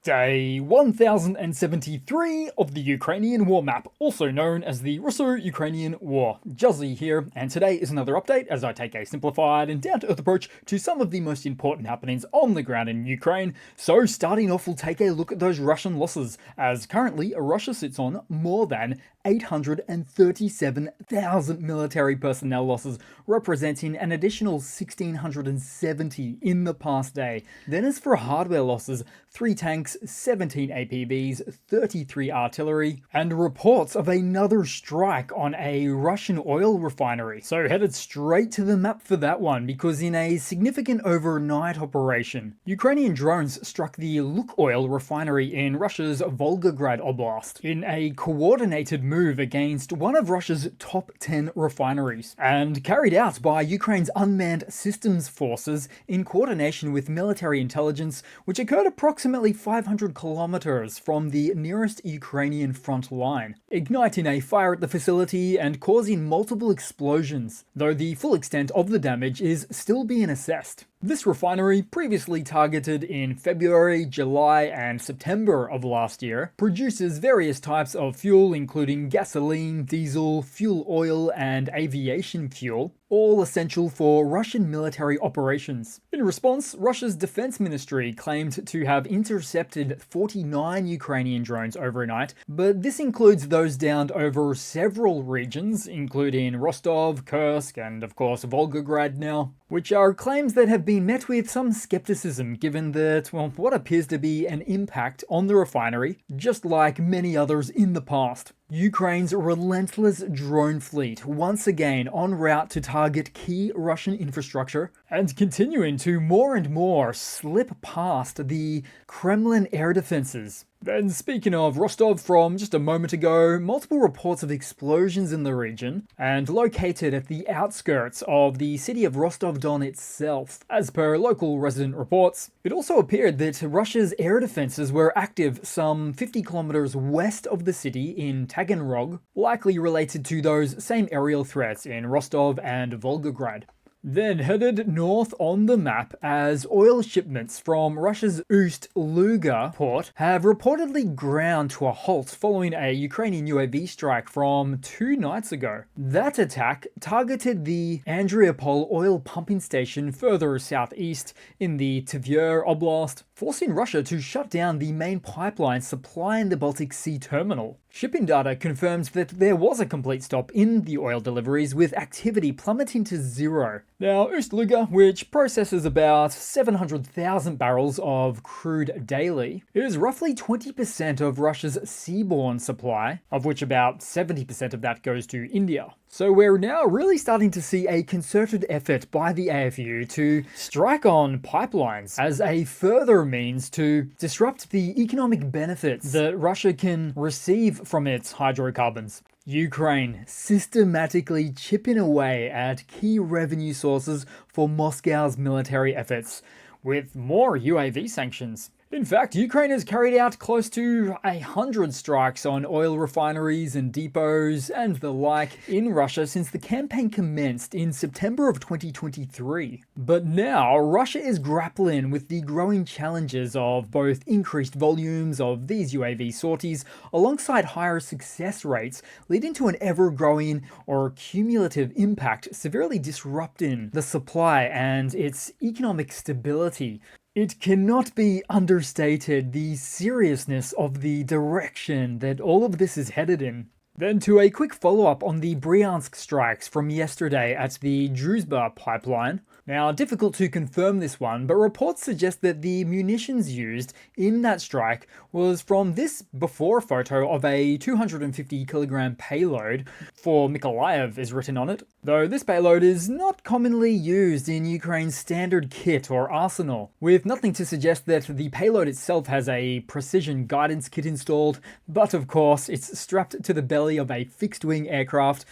Day 1073 of the Ukrainian War Map, also known as the Russo-Ukrainian War. Juzzie here, and today is another update as I take a simplified and down-to-earth approach to some of the most important happenings on the ground in Ukraine. So starting off, we'll take a look at those Russian losses, as currently Russia sits on more than 837,000 military personnel losses, representing an additional 1,670 in the past day. Then as for hardware losses, 3 tanks, 17 APVs, 33 artillery, and reports of another strike on a Russian oil refinery. So headed straight to the map for that one, because in a significant overnight operation, Ukrainian drones struck the Lukoil refinery in Russia's Volgograd Oblast in a coordinated move against one of Russia's top 10 refineries, and carried out by Ukraine's unmanned systems forces in coordination with military intelligence, which occurred approximately 500 kilometers from the nearest Ukrainian front line, igniting a fire at the facility and causing multiple explosions, though the full extent of the damage is still being assessed. This refinery, previously targeted in February, July, and September of last year, produces various types of fuel including gasoline, diesel, fuel oil, and aviation fuel, all essential for Russian military operations. In response, Russia's defense ministry claimed to have intercepted 49 Ukrainian drones overnight, but this includes those downed over several regions, including Rostov, Kursk, and of course Volgograd now, which are claims that have been met with some skepticism given that, well, what appears to be an impact on the refinery, just like many others in the past. Ukraine's relentless drone fleet once again en route to target key Russian infrastructure and continuing to more and more slip past the Kremlin air defenses. Then speaking of Rostov from just a moment ago, multiple reports of explosions in the region and located at the outskirts of the city of Rostov-Don itself. As per local resident reports, it also appeared that Russia's air defenses were active some 50 kilometers west of the city in Taganrog, likely related to those same aerial threats in Rostov and Volgograd. Then headed north on the map as oil shipments from Russia's Ust-Luga port have reportedly ground to a halt following a Ukrainian UAV strike from 2 nights ago. That attack targeted the Andriopol oil pumping station further southeast in the Tver Oblast, forcing Russia to shut down the main pipeline supplying the Baltic Sea terminal. Shipping data confirms that there was a complete stop in the oil deliveries, with activity plummeting to zero. Now, Ust-Luga, which processes about 700,000 barrels of crude daily, is roughly 20% of Russia's seaborne supply, of which about 70% of that goes to India. So we're now really starting to see a concerted effort by the AFU to strike on pipelines as a further means to disrupt the economic benefits that Russia can receive from its hydrocarbons. Ukraine systematically chipping away at key revenue sources for Moscow's military efforts, with more UAV sanctions. In fact, Ukraine has carried out close to 100 strikes on oil refineries and depots and the like in Russia since the campaign commenced in September of 2023. But now, Russia is grappling with the growing challenges of both increased volumes of these UAV sorties alongside higher success rates, leading to an ever-growing or cumulative impact severely disrupting the supply and its economic stability. It cannot be understated the seriousness of the direction that all of this is headed in. Then to a quick follow-up on the Bryansk strikes from yesterday at the Druzhba pipeline. Now, difficult to confirm this one, but reports suggest that the munitions used in that strike was from this before photo of a 250 kilogram payload, for Mykolaiv is written on it, though this payload is not commonly used in Ukraine's standard kit or arsenal, with nothing to suggest that the payload itself has a precision guidance kit installed, but of course it's strapped to the belly of a fixed-wing aircraft,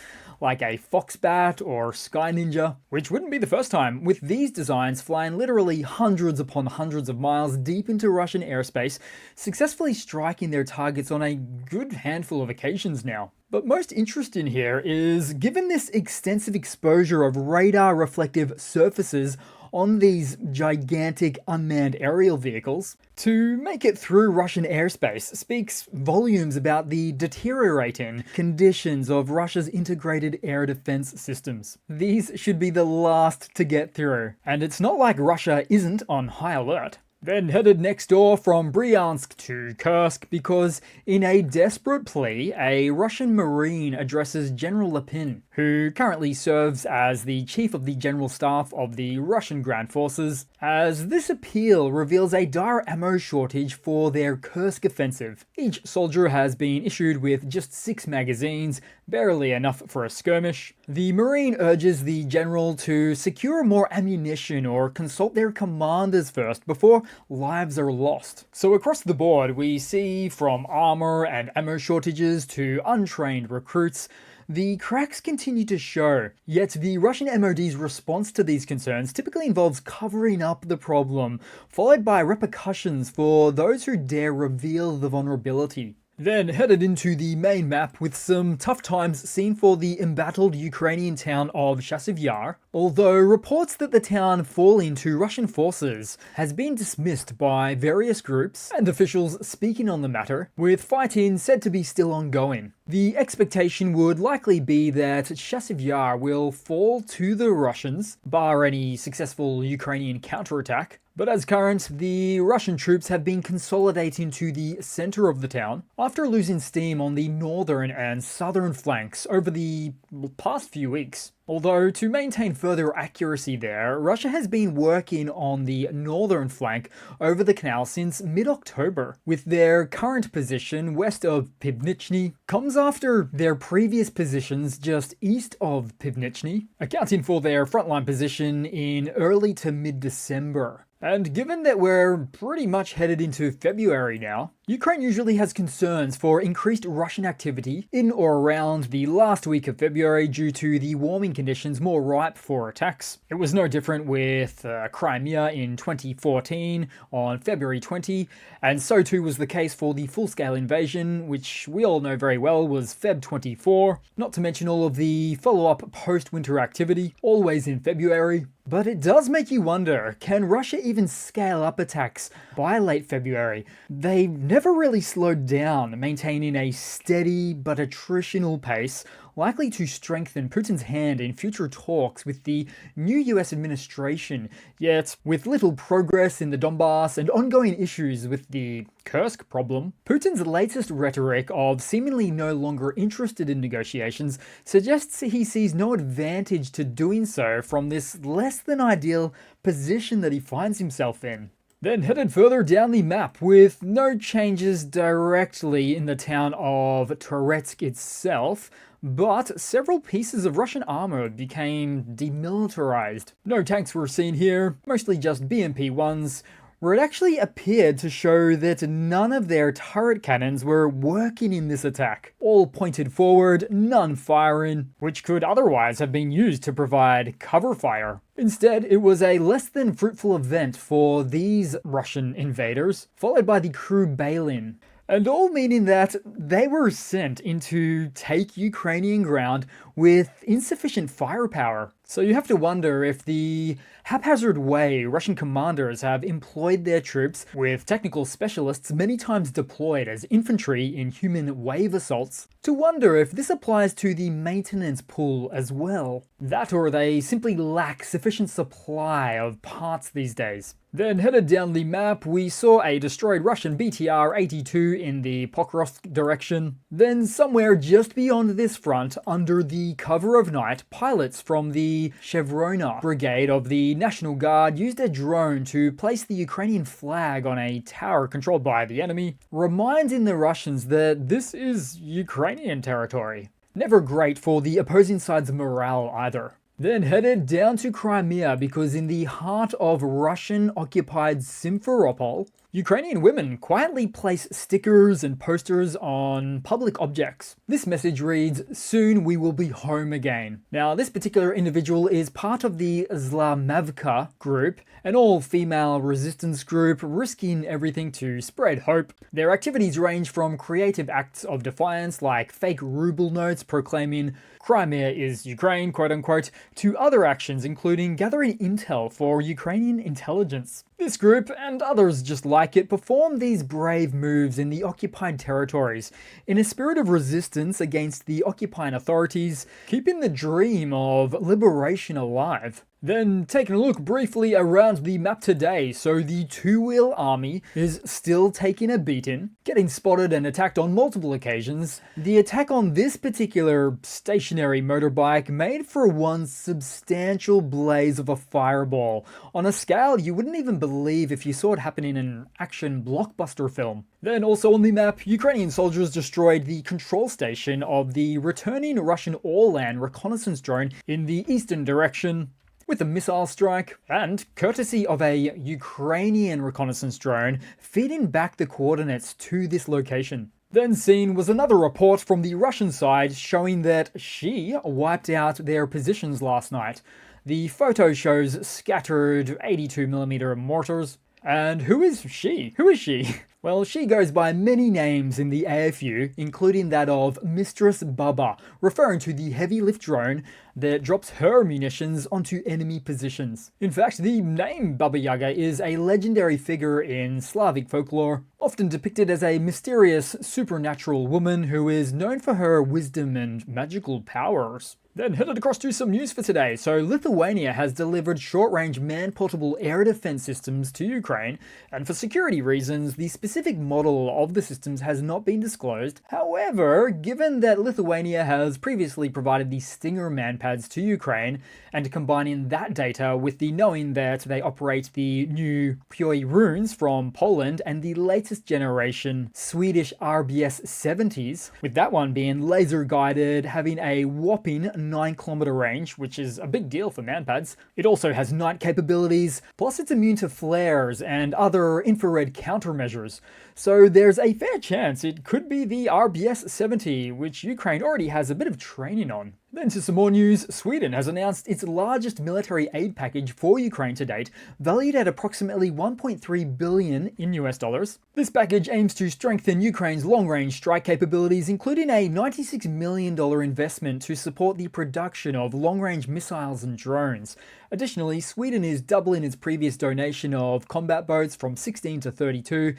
like a Foxbat or Sky Ninja, which wouldn't be the first time, with these designs flying literally hundreds upon hundreds of miles deep into Russian airspace, successfully striking their targets on a good handful of occasions now. But most interesting here is, given this extensive exposure of radar reflective surfaces on these gigantic unmanned aerial vehicles to make it through Russian airspace speaks volumes about the deteriorating conditions of Russia's integrated air defense systems. These should be the last to get through, and it's not like Russia isn't on high alert. Then headed next door from Bryansk to Kursk because in a desperate plea, a Russian Marine addresses General Lepin, who currently serves as the Chief of the General Staff of the Russian Ground Forces, as this appeal reveals a dire ammo shortage for their Kursk offensive. Each soldier has been issued with just 6 magazines, barely enough for a skirmish. The Marine urges the general to secure more ammunition or consult their commanders first before lives are lost. So across the board, we see from armor and ammo shortages to untrained recruits, the cracks continue to show, yet the Russian MOD's response to these concerns typically involves covering up the problem, followed by repercussions for those who dare reveal the vulnerability. Then headed into the main map with some tough times seen for the embattled Ukrainian town of Chasiv Yar, although reports that the town fall into Russian forces has been dismissed by various groups and officials speaking on the matter, with fighting said to be still ongoing. The expectation would likely be that Chasiv Yar will fall to the Russians, bar any successful Ukrainian counterattack. But as current, the Russian troops have been consolidating to the center of the town after losing steam on the northern and southern flanks over the past few weeks. Although, to maintain further accuracy there, Russia has been working on the northern flank over the canal since mid-October, with their current position west of Pivnichny comes after their previous positions just east of Pivnichny, accounting for their frontline position in early to mid-December. And given that we're pretty much headed into February now, Ukraine usually has concerns for increased Russian activity in or around the last week of February due to the warming conditions more ripe for attacks. It was no different with Crimea in 2014 on February 20, and so too was the case for the full-scale invasion, which we all know very well was Feb 24, not to mention all of the follow-up post-winter activity, always in February. But it does make you wonder, can Russia even scale up attacks by late February? They never really slowed down, maintaining a steady but attritional pace, likely to strengthen Putin's hand in future talks with the new US administration. Yet, with little progress in the Donbass and ongoing issues with the Kursk problem, Putin's latest rhetoric of seemingly no longer interested in negotiations suggests he sees no advantage to doing so from this less than ideal position that he finds himself in. Then headed further down the map with no changes directly in the town of Toretsk itself, but several pieces of Russian armor became demilitarized. No tanks were seen here, mostly just BMP-1s, where it actually appeared to show that none of their turret cannons were working in this attack. All pointed forward, none firing, which could otherwise have been used to provide cover fire. Instead, it was a less than fruitful event for these Russian invaders, followed by the crew bail-in. And all meaning that they were sent in to take Ukrainian ground with insufficient firepower. So you have to wonder if the haphazard way Russian commanders have employed their troops, with technical specialists many times deployed as infantry in human wave assaults, to wonder if this applies to the maintenance pool as well. That or they simply lack sufficient supply of parts these days. Then headed down the map, we saw a destroyed Russian BTR-82 in the Pokrovsk direction. Then somewhere just beyond this front, under the cover of night, pilots from the Chevrona Brigade of the National Guard used a drone to place the Ukrainian flag on a tower controlled by the enemy, reminding the Russians that this is Ukrainian territory. Never great for the opposing side's morale either. Then headed down to Crimea because in the heart of Russian-occupied Simferopol, Ukrainian women quietly place stickers and posters on public objects. This message reads, "Soon we will be home again." Now, this particular individual is part of the Zlamavka group, an all-female resistance group risking everything to spread hope. Their activities range from creative acts of defiance like fake ruble notes proclaiming Crimea is Ukraine, quote-unquote, to other actions including gathering intel for Ukrainian intelligence. This group, and others just like it, perform these brave moves in the occupied territories in a spirit of resistance against the occupying authorities, keeping the dream of liberation alive. Then taking a look briefly around the map today, so the two-wheel army is still taking a beating, getting spotted and attacked on multiple occasions. The attack on this particular stationary motorbike made for one substantial blaze of a fireball, on a scale you wouldn't even believe if you saw it happen in an action blockbuster film. Then also on the map, Ukrainian soldiers destroyed the control station of the returning Russian all-land reconnaissance drone in the eastern direction with a missile strike, and courtesy of a Ukrainian reconnaissance drone feeding back the coordinates to this location. Then seen was another report from the Russian side showing that she wiped out their positions last night. The photo shows scattered 82mm mortars. And who is she? Who is she? Well, she goes by many names in the AFU, including that of Mistress Baba, referring to the heavy lift drone that drops her munitions onto enemy positions. In fact, the name Baba Yaga is a legendary figure in Slavic folklore, often depicted as a mysterious, supernatural woman who is known for her wisdom and magical powers. Then headed across to some news for today. So Lithuania has delivered short-range man-portable air defense systems to Ukraine, and for security reasons, the specific model of the systems has not been disclosed. However, given that Lithuania has previously provided the Stinger manpads to Ukraine, and combining that data with the knowing that they operate the new Poi runes from Poland and the latest generation Swedish RBS 70s, with that one being laser-guided, having a whopping 9-kilometer range, which is a big deal for manpads. It also has night capabilities, plus it's immune to flares and other infrared countermeasures. So there's a fair chance it could be the RBS 70, which Ukraine already has a bit of training on. Then to some more news, Sweden has announced its largest military aid package for Ukraine to date, valued at approximately $1.3 billion in US dollars. This package aims to strengthen Ukraine's long-range strike capabilities, including a $96 million investment to support the production of long-range missiles and drones. Additionally, Sweden is doubling its previous donation of combat boats from 16 to 32,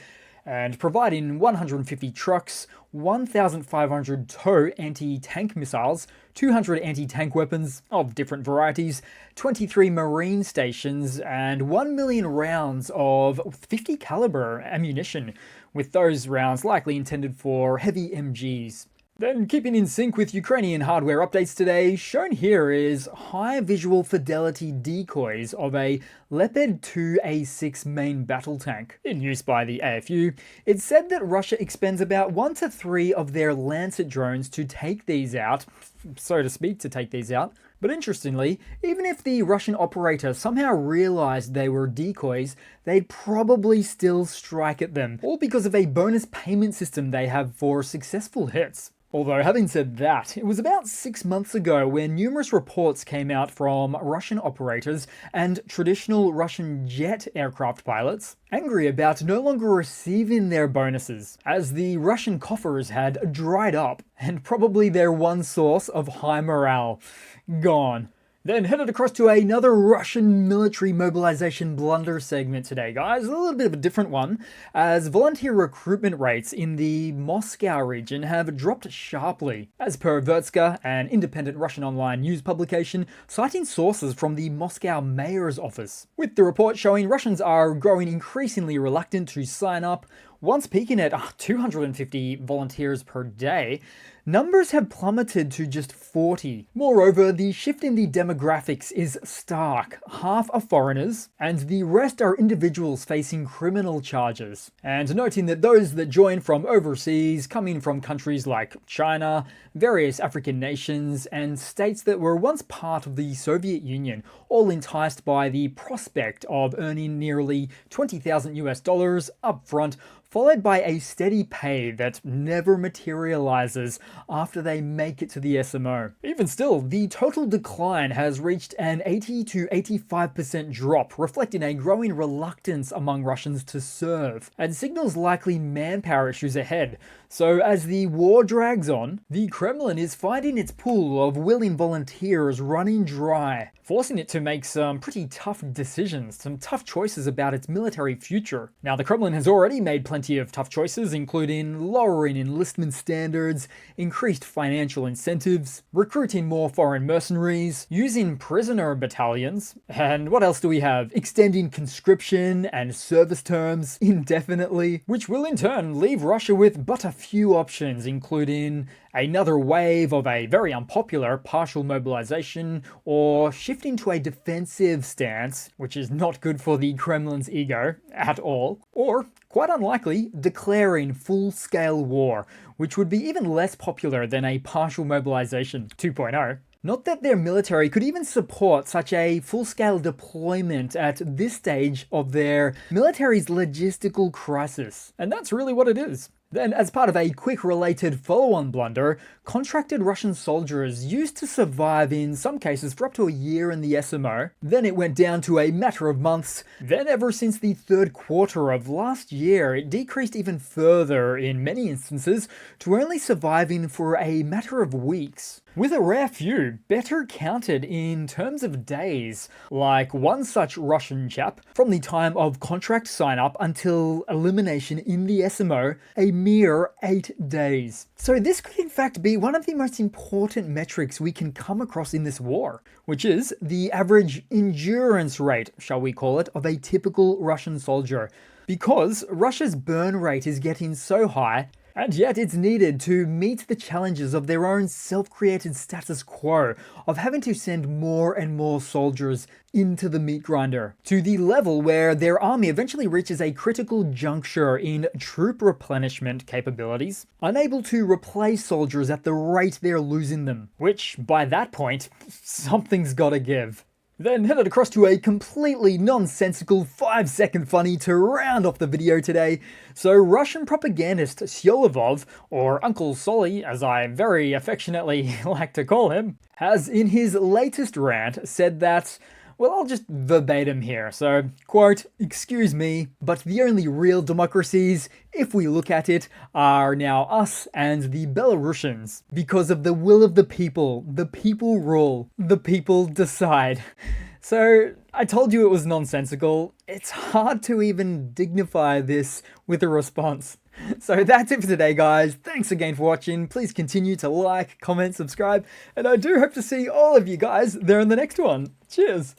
and providing 150 trucks, 1,500 TOW anti-tank missiles, 200 anti-tank weapons of different varieties, 23 marine stations, and 1 million rounds of 50 caliber ammunition, with those rounds likely intended for heavy MGs. Then keeping in sync with Ukrainian hardware updates today, shown here is high visual fidelity decoys of a Leopard 2A6 main battle tank in use by the AFU. It's said that Russia expends about 1 to 3 of their Lancet drones to take these out, so to speak, But interestingly, even if the Russian operator somehow realized they were decoys, they'd probably still strike at them, all because of a bonus payment system they have for successful hits. Although, having said that, it was about 6 months ago when numerous reports came out from Russian operators and traditional Russian jet aircraft pilots angry about no longer receiving their bonuses, as the Russian coffers had dried up, and probably their one source of high morale gone. Then headed across to another Russian military mobilization blunder segment today, guys. A little bit of a different one, as volunteer recruitment rates in the Moscow region have dropped sharply, as per Vertska, an independent Russian online news publication, citing sources from the Moscow mayor's office, with the report showing Russians are growing increasingly reluctant to sign up once peaking at 250 volunteers per day, numbers have plummeted to just 40. Moreover, the shift in the demographics is stark. Half are foreigners, and the rest are individuals facing criminal charges. And noting that those that join from overseas, coming from countries like China, various African nations, and states that were once part of the Soviet Union, all enticed by the prospect of earning nearly $20,000 upfront, followed by a steady pay that never materializes after they make it to the SMO. Even still, the total decline has reached an 80 to 85% drop, reflecting a growing reluctance among Russians to serve, and signals likely manpower issues ahead. So as the war drags on, the Kremlin is finding its pool of willing volunteers running dry, forcing it to make some pretty tough decisions, some tough choices about its military future. Now, the Kremlin has already made plenty of tough choices, including lowering enlistment standards, increased financial incentives, recruiting more foreign mercenaries, using prisoner battalions, and what else do we have? Extending conscription and service terms indefinitely, which will in turn leave Russia with but a few options, including another wave of a very unpopular partial mobilization, or shifting to a defensive stance, which is not good for the Kremlin's ego at all, or, quite unlikely, declaring full-scale war, which would be even less popular than a partial mobilization 2.0. Not that their military could even support such a full-scale deployment at this stage of their military's logistical crisis. And that's really what it is. Then, as part of a quick related follow-on blunder, contracted Russian soldiers used to survive in some cases for up to a year in the SMO. Then it went down to a matter of months. Then ever since the third quarter of last year, it decreased even further in many instances to only surviving for a matter of weeks, with a rare few better counted in terms of days, like one such Russian chap from the time of contract sign-up until elimination in the SMO, a mere 8 days. So this could in fact be one of the most important metrics we can come across in this war, which is the average endurance rate, shall we call it, of a typical Russian soldier. Because Russia's burn rate is getting so high, and yet it's needed to meet the challenges of their own self-created status quo of having to send more and more soldiers into the meat grinder, to the level where their army eventually reaches a critical juncture in troop replenishment capabilities, unable to replace soldiers at the rate they're losing them, which, by that point, something's gotta give. Then headed across to a completely nonsensical 5-second funny to round off the video today. So Russian propagandist Syolivov, or Uncle Solly as I very affectionately like to call him, has in his latest rant said that, well, I'll just verbatim here. So, quote, "Excuse me, but the only real democracies, if we look at it, are now us and the Belarusians. Because of the will of the people rule, the people decide." So, I told you it was nonsensical. It's hard to even dignify this with a response. So that's it for today, guys. Thanks again for watching. Please continue to like, comment, subscribe, and I do hope to see all of you guys there in the next one. Cheers!